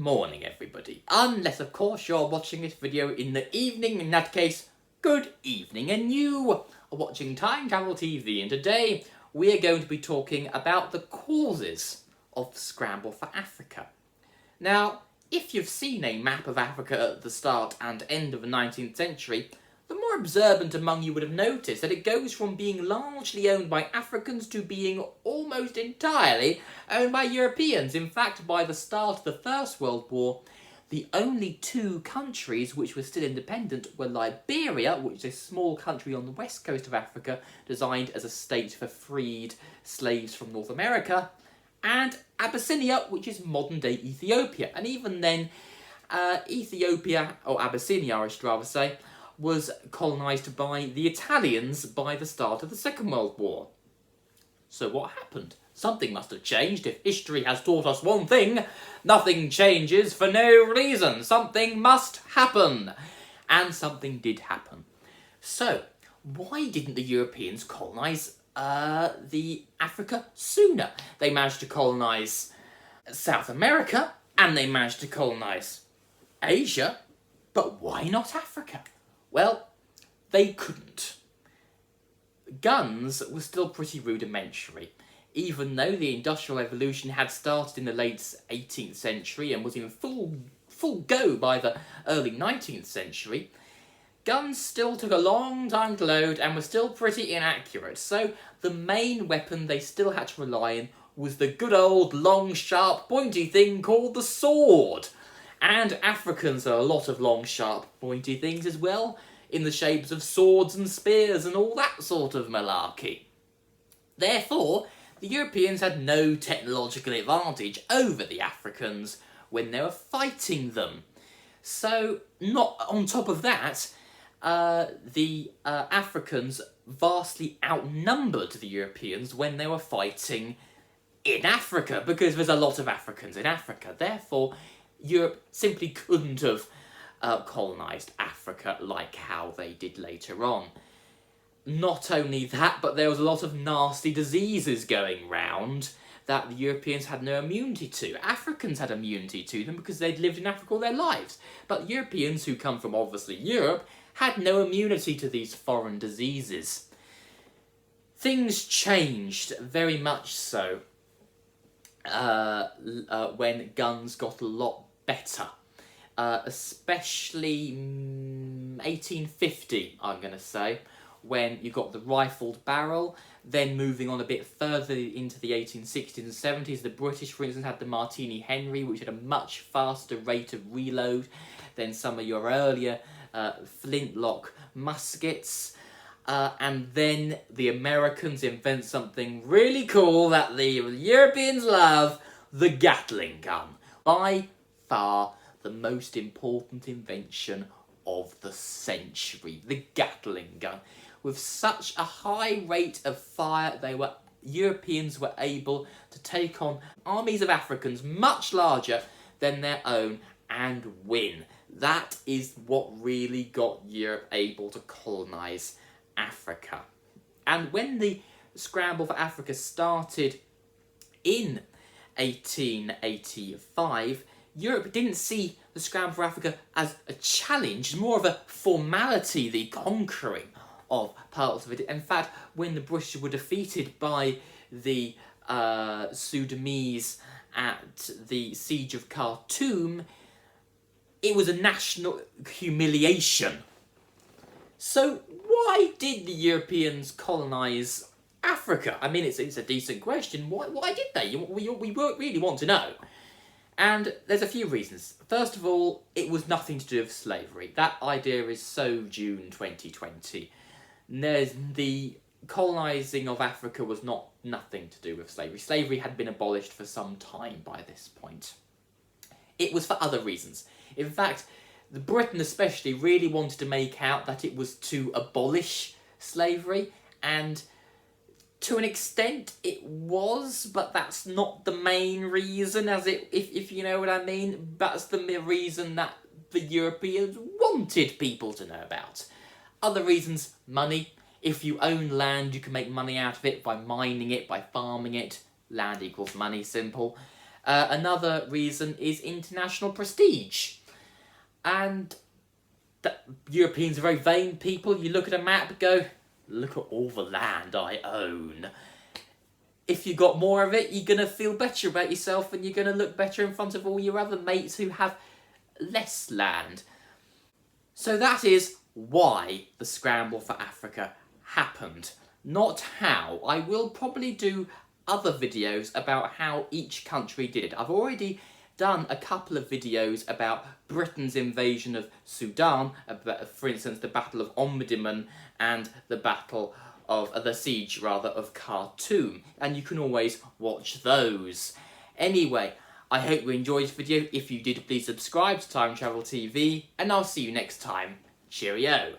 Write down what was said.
morning, everybody. Unless, of course, you're watching this video in the evening. In that case, good evening. And you are watching Time Travel TV. And today, we are going to be talking about the causes of the scramble for Africa. Now, if you've seen a map of Africa at the start and end of the 19th century, the more observant among you would have noticed that it goes from being largely owned by Africans to being almost entirely owned by Europeans. In fact, by the start of the First World War, the only two countries which were still independent were Liberia, which is a small country on the west coast of Africa, designed as a state for freed slaves from North America, and Abyssinia, which is modern-day Ethiopia. And even then, Ethiopia, or Abyssinia I should rather say, was colonised by the Italians by the start of the Second World War. So what happened? Something must have changed. If history has taught us one thing, nothing changes for no reason. Something must happen. And something did happen. So, why didn't the Europeans colonise the Africa sooner? They managed to colonise South America, and they managed to colonise Asia, but why not Africa? Well, they couldn't. Guns were still pretty rudimentary. Even though the Industrial Revolution had started in the late 18th century and was in full go by the early 19th century, guns still took a long time to load and were still pretty inaccurate. So the main weapon they still had to rely on was the good old long, sharp, pointy thing called the sword. And Africans are a lot of long, sharp, pointy things as well, in the shapes of swords and spears and all that sort of malarkey. Therefore, the Europeans had no technological advantage over the Africans when they were fighting them. So, not on top of that, the Africans vastly outnumbered the Europeans when they were fighting in Africa, because there's a lot of Africans in Africa. Therefore, Europe simply couldn't have colonised Africa like how they did later on. Not only that, but there was a lot of nasty diseases going round that the Europeans had no immunity to. Africans had immunity to them because they'd lived in Africa all their lives. But Europeans, who come from obviously Europe, had no immunity to these foreign diseases. Things changed, very much so, when guns got a lot better. Especially 1850, I'm going to say, when you got the rifled barrel. Then moving on a bit further into the 1860s and 70s, the British, for instance, had the Martini Henry, which had a much faster rate of reload than some of your earlier flintlock muskets. And then the Americans invent something really cool that the Europeans love, the Gatling gun. By far the most important invention of the century, the Gatling gun. With such a high rate of fire, Europeans were able to take on armies of Africans much larger than their own and win. That is what really got Europe able to colonise Africa. And when the scramble for Africa started in 1885, Europe didn't see the scramble for Africa as a challenge, more of a formality, the conquering of parts of it. In fact, when the British were defeated by the Sudanese at the Siege of Khartoum, it was a national humiliation. So why did the Europeans colonise Africa? I mean, it's a decent question. Why did they? We really want to know. And there's a few reasons. First of all, it was nothing to do with slavery. That idea is so June 2020. The colonising of Africa was nothing to do with slavery. Slavery had been abolished for some time by this point. It was for other reasons. In fact, Britain especially really wanted to make out that it was to abolish slavery, and to an extent it was, but that's not the main reason, if you know what I mean. That's the reason that the Europeans wanted people to know about. Other reasons, money. If you own land, you can make money out of it by mining it, by farming it. Land equals money, simple. Another reason is international prestige. And Europeans are very vain people. You look at a map and go, look at all the land I own. If you got more of it, you're going to feel better about yourself and you're going to look better in front of all your other mates who have less land. So that is why the Scramble for Africa happened, not how. I will probably do other videos about how each country did it. I've already done a couple of videos about Britain's invasion of Sudan, for instance the Battle of Omdurman and the siege of Khartoum, and you can always watch those. Anyway, I hope you enjoyed this video. If you did, please subscribe to Time Travel TV, and I'll see you next time. Cheerio!